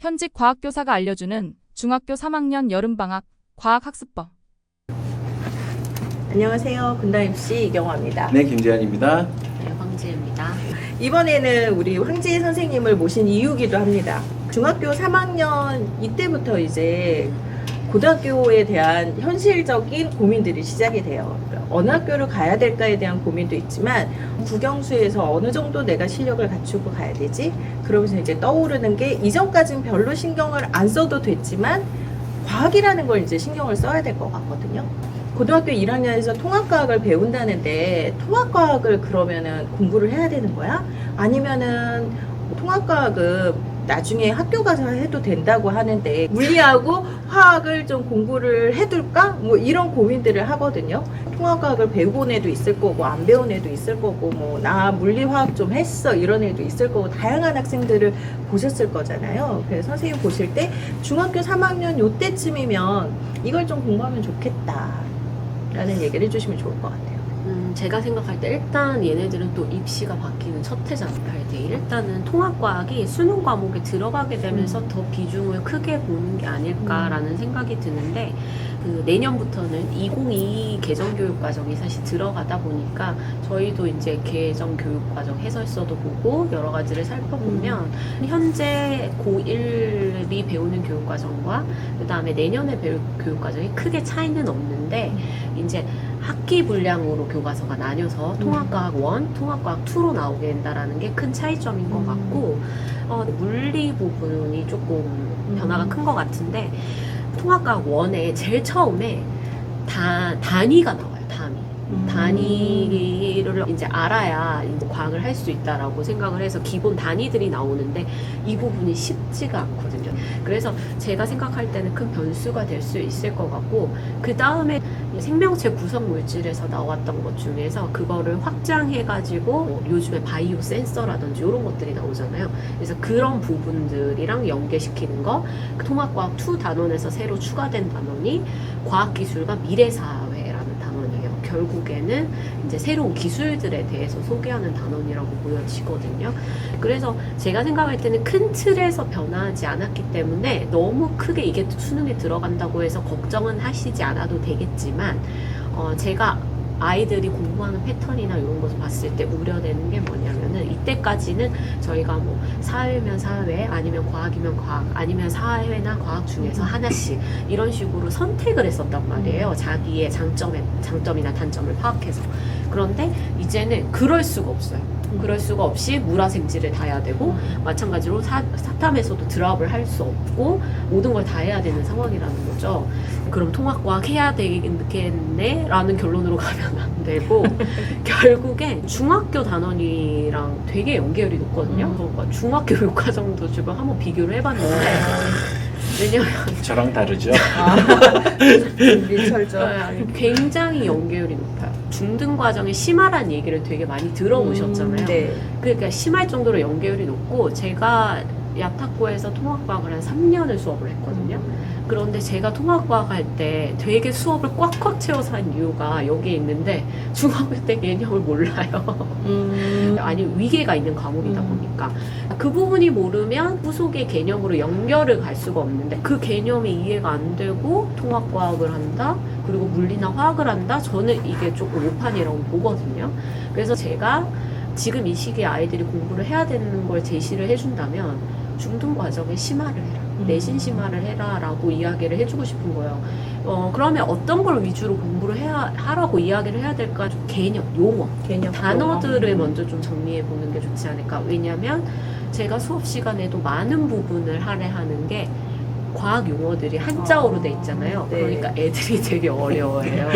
현직 과학교사가 알려주는 중학교 3학년 여름방학 과학학습법. 안녕하세요. 군단 MC 이경화입니다. 네, 김재현입니다. 네, 황지혜입니다. 이번에는 우리 황지혜 선생님을 모신 이유기도 합니다. 중학교 3학년 이때부터 이제 고등학교에 대한 현실적인 고민들이 시작이 돼요. 어느 학교를 가야 될까에 대한 고민도 있지만 국영수에서 어느 정도 내가 실력을 갖추고 가야 되지? 그러면서 이제 떠오르는 게 이전까지는 별로 신경을 안 써도 됐지만 과학이라는 걸 이제 신경을 써야 될 것 같거든요. 고등학교 1학년에서 통합과학을 배운다는데 통합과학을 그러면은 공부를 해야 되는 거야? 아니면은 통합과학은 나중에 학교 가서 해도 된다고 하는데 물리하고 화학을 좀 공부를 해둘까? 뭐 이런 고민들을 하거든요. 통합과학을 배운 애도 있을 거고 안 배운 애도 있을 거고 뭐 나 물리화학 좀 했어 이런 애도 있을 거고 다양한 학생들을 보셨을 거잖아요. 그래서 선생님 보실 때 중학교 3학년 요때쯤이면 이걸 좀 공부하면 좋겠다 라는 얘기를 해주시면 좋을 것 같아요. 제가 생각할 때 일단 얘네들은 또 입시가 바뀌는 첫 해잖아요. 일단은 통합과학이 수능 과목에 들어가게 되면서 더 비중을 크게 보는 게 아닐까라는 생각이 드는데 그 내년부터는 2022 개정교육과정이 사실 들어가다 보니까 저희도 이제 개정교육과정 해설서도 보고 여러 가지를 살펴보면 현재 고1이 배우는 교육과정과 그 다음에 내년에 배울 교육과정이 크게 차이는 없는데 이제 학기 분량으로 교과서가 나뉘어서 통합과학 1, 통합과학 2로 나오게 된다라는 게 큰 차이점인 것 같고 물리 부분이 조금 변화가 큰 것 같은데 통합과학 1에 제일 처음에 단위가 나와요. 단위를 이제 알아야 이제 과학을 할 수 있다라고 생각을 해서 기본 단위들이 나오는데 이 부분이 쉽지가 않거든요. 그래서 제가 생각할 때는 큰 변수가 될 수 있을 것 같고 그 다음에 생명체 구성 물질에서 나왔던 것 중에서 그거를 확장해가지고 요즘에 바이오 센서라든지 이런 것들이 나오잖아요. 그래서 그런 부분들이랑 연계시키는 거 통합과학 2 단원에서 새로 추가된 단원이 과학기술과 미래사회 결국에는 이제 새로운 기술들에 대해서 소개하는 단원이라고 보여지거든요. 그래서 제가 생각할 때는 큰 틀에서 변화하지 않았기 때문에 너무 크게 이게 수능에 들어간다고 해서 걱정은 하시지 않아도 되겠지만 제가 아이들이 공부하는 패턴이나 이런 것을 봤을 때 우려되는 게 뭐냐면은 이때까지는 저희가 뭐 사회면 사회 아니면 과학이면 과학 아니면 사회나 과학 중에서 하나씩 이런 식으로 선택을 했었단 말이에요. 자기의 장점이나 단점을 파악해서. 그런데 이제는 그럴 수가 없어요. 그럴 수가 없이 물화생지를 다 해야 되고 마찬가지로 사탐에서도 드랍을 할 수 없고 모든 걸 다 해야 되는 상황이라는 거죠. 그럼 통합과학 해야 되겠네 라는 결론으로 가면 안 되고 결국에 중학교 단원이랑 되게 연계율이 높거든요. 그러니까 중학교 교육과정도 지금 한번 비교를 해봤는데 왜냐면 저랑 다르죠? 굉장히 연계율이 높아요. 중등 과정에 심화란 얘기를 되게 많이 들어보셨잖아요. 네. 그러니까 심할 정도로 연계율이 높고 제가 야탁고에서 통합과학을 한 3년을 수업을 했거든요. 그런데 제가 통합과학 할 때 되게 수업을 꽉꽉 채워서 한 이유가 여기에 있는데 중학교 때 개념을 몰라요. 아니 위계가 있는 과목이다 보니까 그 부분이 모르면 후속의 개념으로 연결을 갈 수가 없는데 그 개념이 이해가 안 되고 통합과학을 한다 그리고 물리나 화학을 한다 저는 이게 조금 오판이라고 보거든요. 그래서 제가 지금 이 시기에 아이들이 공부를 해야 되는 걸 제시를 해준다면 중등 과정에 심화를 해라. 내신 심화를 해라 라고 이야기를 해주고 싶은 거예요. 그러면 어떤 걸 위주로 공부를 하라고 이야기를 해야 될까? 좀 개념, 용어, 단어들을 먼저 좀 정리해 보는 게 좋지 않을까? 왜냐면 제가 수업 시간에도 많은 부분을 할애하는 게 과학 용어들이 한자어로 돼 있잖아요. 네. 그러니까 애들이 되게 어려워해요.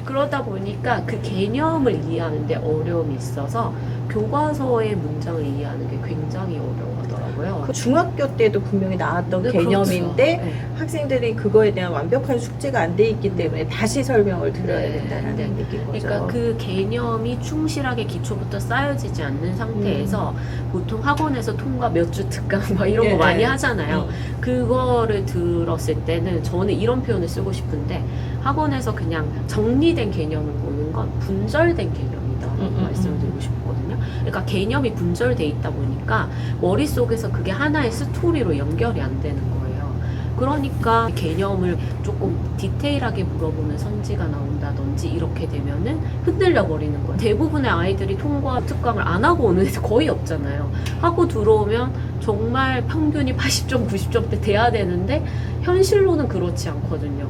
그러다 보니까 그 개념을 이해하는데 어려움이 있어서 교과서의 문장을 이해하는 게 굉장히 어려워하더라고요. 중학교 때도 분명히 나왔던 네, 개념인데 그렇죠. 네. 학생들이 그거에 대한 완벽한 숙제가 안 돼 있기 때문에 다시 설명을 들어야 된다는 얘기인 거죠. 그러니까 그 개념이 충실하게 기초부터 쌓여지지 않는 상태에서 보통 학원에서 통과 몇 주 특강 막 이런 거 많이 하잖아요. 그거를 들었을 때는 저는 이런 표현을 쓰고 싶은데 학원에서 그냥 정리된 개념을 보는 건 분절된 개념이다. 있다고 말씀드리고 싶거든요. 그러니까 개념이 분절돼 있다 보니까 머릿속에서 그게 하나의 스토리로 연결이 안 되는 거예요. 그러니까 개념을 조금 디테일하게 물어보면 선지가 나온다든지 이렇게 되면은 흔들려 버리는 거예요. 대부분의 아이들이 통과 특강을 안 하고 오는 애들 거의 없잖아요. 하고 들어오면 정말 평균이 80점, 90점대 돼야 되는데 현실로는 그렇지 않거든요.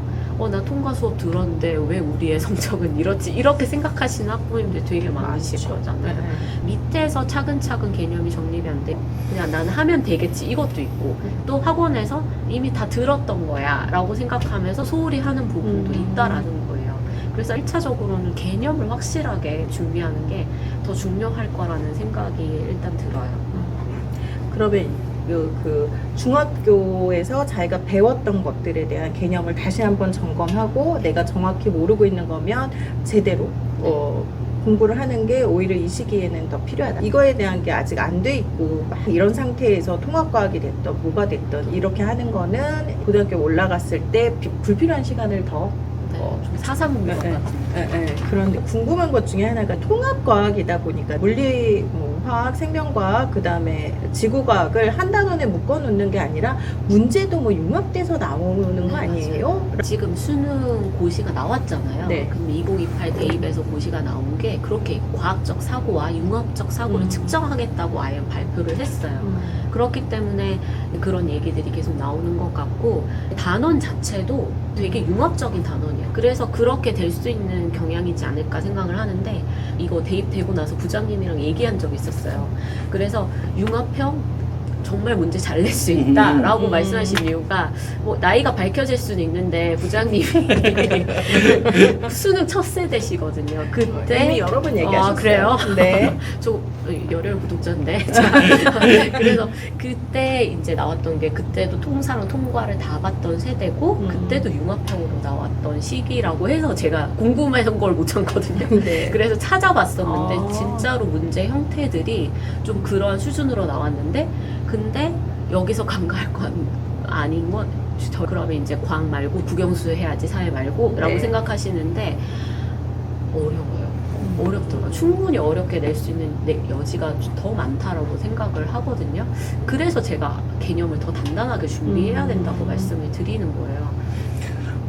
나 통과 수업 들었는데 왜 우리의 성적은 이렇지? 이렇게 생각하시는 학부모님들 되게 많으실 거잖아요. 밑에서 차근차근 개념이 정립이 안 돼. 그냥 나는 하면 되겠지. 이것도 있고. 또 학원에서 이미 다 들었던 거야. 라고 생각하면서 소홀히 하는 부분도 있다라는 거예요. 그래서 1차적으로는 개념을 확실하게 준비하는 게 더 중요할 거라는 생각이 일단 들어요. 그러면 그 중학교에서 자기가 배웠던 것들에 대한 개념을 다시 한번 점검하고 내가 정확히 모르고 있는 거면 제대로 공부를 하는 게 오히려 이 시기에는 더 필요하다. 이거에 대한 게 아직 안 돼 있고 막 이런 상태에서 통합과학이 됐던 뭐가 됐던 이렇게 하는 거는 고등학교 올라갔을 때 불필요한 시간을 더 좀 사사문명 같은. 그런데 궁금한 것 중에 하나가 통합과학이다 보니까 물리, 화학, 생명과학, 그 다음에 지구과학을 한 단원에 묶어놓는 게 아니라 문제도 융합돼서 나오는 거 아니에요? 지금 수능 고시가 나왔잖아요. 네. 그럼 2028 대입에서 고시가 나온 게 그렇게 과학적 사고와 융합적 사고를 측정하겠다고 아예 발표를 했어요. 그렇기 때문에 그런 얘기들이 계속 나오는 것 같고 단원 자체도 되게 융합적인 단원이에요. 그래서 그렇게 될 수 있는 경향이지 않을까 생각을 하는데 이거 대입되고 나서 부장님이랑 얘기한 적이 있었어요. 그래서 융합형 정말 문제 잘 낼 수 있다라고 말씀하신 이유가 뭐 나이가 밝혀질 수는 있는데 부장님이 수능 첫 세대시거든요. 그때 이미 여러 번 얘기하셨어요. 그래요? 네. 저 열혈 구독자인데 자, 그래서 그때 이제 나왔던 게 그때도 통사랑 통과를 다 봤던 세대고 그때도 융합형으로 나왔던 시기라고 해서 제가 궁금해한 걸 못 참거든요. 네. 그래서 찾아봤었는데 진짜로 문제 형태들이 좀 그런 수준으로 나왔는데 근데 여기서 간과할 건 아닌 건 그러면 이제 과학 말고 국영수 해야지 사회 말고 라고 네. 생각하시는데 어려워요. 어렵더라고요. 충분히 어렵게 낼 수 있는 여지가 더 많다라고 생각을 하거든요. 그래서 제가 개념을 더 단단하게 준비해야 된다고 말씀을 드리는 거예요.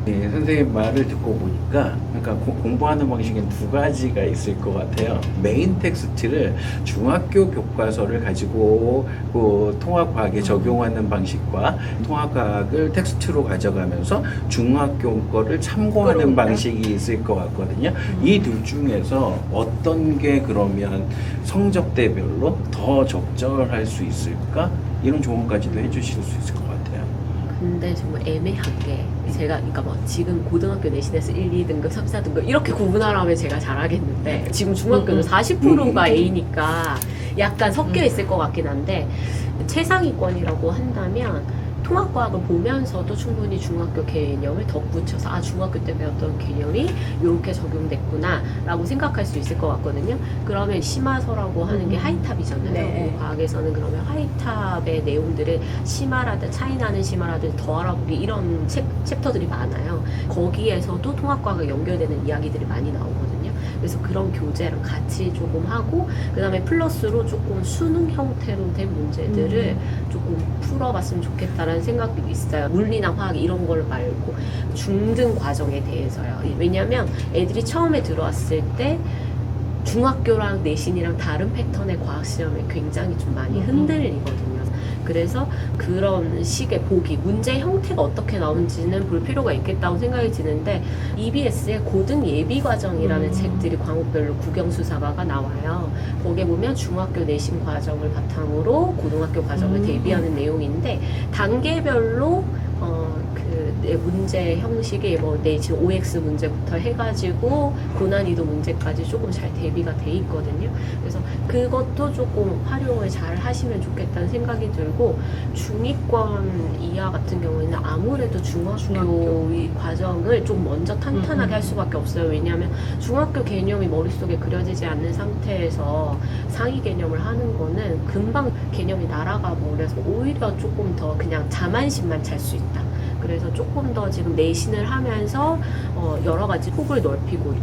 네, 선생님 말을 듣고 보니까 그러니까 공부하는 방식은 두 가지가 있을 것 같아요. 메인 텍스트를 중학교 교과서를 가지고 그 통합과학에 적용하는 방식과 통합과학을 텍스트로 가져가면서 중학교 거를 참고하는 그러니까. 방식이 있을 것 같거든요. 이 둘 중에서 어떤 게 그러면 성적대별로 더 적절할 수 있을까? 이런 조언까지도 해주실 수 있을 것 같아요. 근데 정말 애매한 게 제가 그러니까 뭐 지금 고등학교 내신에서 1, 2등급, 3, 4등급 이렇게 구분하라면 제가 잘하겠는데 지금 중학교는 40%가 A니까 약간 섞여 있을 것 같긴 한데 최상위권이라고 한다면 통합과학을 보면서도 충분히 중학교 개념을 덧붙여서 중학교 때 배웠던 개념이 이렇게 적용됐구나 라고 생각할 수 있을 것 같거든요. 그러면 심화서라고 하는 게 하이탑이잖아요. 네. 과학에서는 그러면 하이탑의 내용들을 심화라든 차이나는 심화라든 더 알아보기 이런 챕터들이 많아요. 거기에서도 통합과학과 연결되는 이야기들이 많이 나오거든요. 그래서 그런 교재랑 같이 조금 하고 그 다음에 플러스로 조금 수능 형태로 된 문제들을 조금 풀어봤으면 좋겠다라는 생각이 있어요. 물리나 화학 이런 걸 말고 중등 과정에 대해서요. 왜냐면 애들이 처음에 들어왔을 때 중학교랑 내신이랑 다른 패턴의 과학 시험에 굉장히 좀 많이 흔들리거든요. 그래서 그런 식의 보기, 문제 형태가 어떻게 나오는지는 볼 필요가 있겠다고 생각이 드는데 EBS의 고등 예비 과정이라는 책들이 과목별로 국영수사과가 나와요. 거기에 보면 중학교 내신 과정을 바탕으로 고등학교 과정을 대비하는 내용인데 단계별로 문제 형식이 뭐 내신 OX 문제부터 해가지고 고난이도 문제까지 조금 잘 대비가 돼 있거든요. 그래서 그것도 조금 활용을 잘 하시면 좋겠다는 생각이 들고 중위권 이하 같은 경우에는 아무래도 중학교 과정을 좀 먼저 탄탄하게 할 수밖에 없어요. 왜냐하면 중학교 개념이 머릿속에 그려지지 않는 상태에서 상위 개념을 하는 거는 금방 개념이 날아가 버려서 오히려 조금 더 그냥 자만심만 찰 수 있다. 그래서 조금 더 지금 내신을 하면서 여러 가지 폭을 넓히고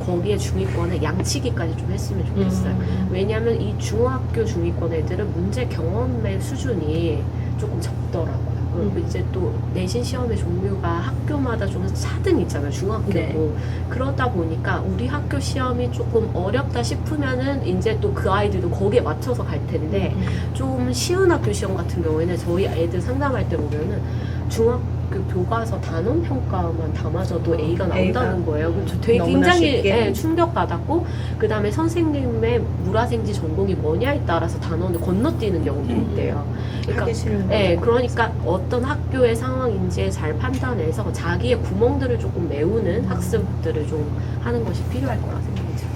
거기에 중위권에 양치기까지 좀 했으면 좋겠어요. 왜냐하면 이 중학교 중위권 애들은 문제 경험의 수준이 조금 적더라고요. 그리고 이제 또 내신 시험의 종류가 학교마다 좀 차등 있잖아요. 중학교고. 네. 그러다 보니까 우리 학교 시험이 조금 어렵다 싶으면은 이제 또 그 아이들도 거기에 맞춰서 갈 텐데 좀 쉬운 학교 시험 같은 경우에는 저희 애들 상담할 때 보면은 중학교 교과서 단원 평가만 담아줘도 A가 나온다는 거예요. 그래서 되게 너무나 굉장히 쉽게. 충격받았고, 그 다음에 선생님의 물화생지 전공이 뭐냐에 따라서 단원을 건너뛰는 경우도 있대요. 그러니까 하기 싫은 네, 거. 그러니까 어떤 학교의 상황인지 잘 판단해서 자기의 구멍들을 조금 메우는 학습들을 좀 하는 것이 필요할 거라 생각이 들어요.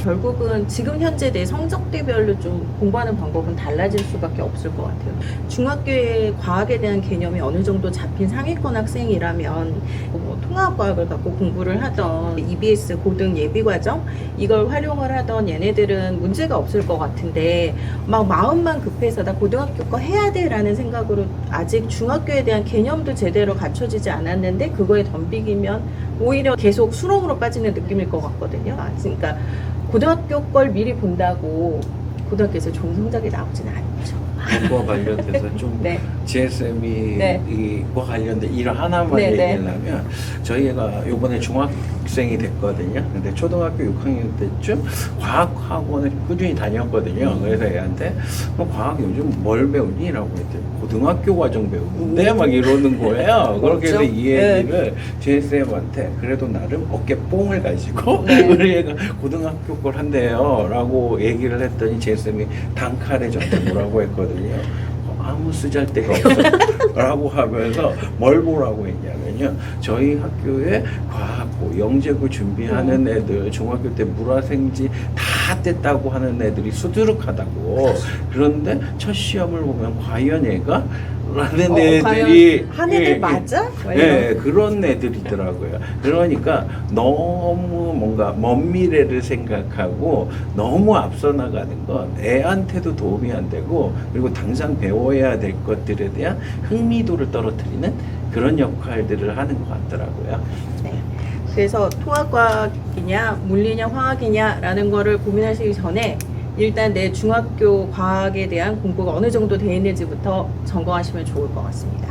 결국은 지금 현재 내 성적대별로 좀 공부하는 방법은 달라질 수밖에 없을 것 같아요. 중학교의 과학에 대한 개념이 어느 정도 잡힌 상위권 학생이라면 뭐 통합과학을 갖고 공부를 하던 EBS 고등 예비과정 이걸 활용을 하던 얘네들은 문제가 없을 것 같은데 막 마음만 급해서 나 고등학교 거 해야 돼라는 생각으로 아직 중학교에 대한 개념도 제대로 갖춰지지 않았는데 그거에 덤비기면 오히려 계속 수렁으로 빠지는 느낌일 것 같거든요. 그러니까 고등학교 걸 미리 본다고 고등학교에서 좋은 성적이 나오지는 않죠. 이과 관련돼서 좀 네. GSM이 네. 이과 관련된 일 하나만 네, 네. 얘기하려면 저희가 이번에 중학생이 됐거든요. 근데 초등학교 6학년 때쯤 과학학원을 꾸준히 다녔거든요. 그래서 애한테 너 과학 요즘 뭘 배우니? 라고 했더니 고등학교 과정 배우는데 막 이러는 거예요. 그렇게 해서 그렇죠? 이 얘기를 GSM한테 그래도 나름 어깨 뽕을 가지고 네. 우리 애가 고등학교 걸 한대요 라고 얘기를 했더니 GSM이 단칼에 저한테 뭐라고 했거든요. 아무 쓰잘데가 없어 라고 하면서 뭘 보라고 했냐면요, 저희 학교에 과학고 영재고 준비하는 애들 중학교 때 물화생지 다 뗐다고 하는 애들이 수두룩하다고. 그런데 첫 시험을 보면 과연 얘가 라는 애들이 과연 한 애들 맞아? 네, 그런 애들이더라고요. 그러니까 너무 뭔가 먼 미래를 생각하고 너무 앞서 나가는 건 애한테도 도움이 안 되고, 그리고 당장 배워야 될 것들에 대한 흥미도를 떨어뜨리는 그런 역할들을 하는 것 같더라고요. 네. 그래서 통합과학이냐 물리냐 화학이냐라는 거를 고민하시기 전에 일단 내 중학교 과학에 대한 공부가 어느 정도 돼 있는지부터 점검하시면 좋을 것 같습니다.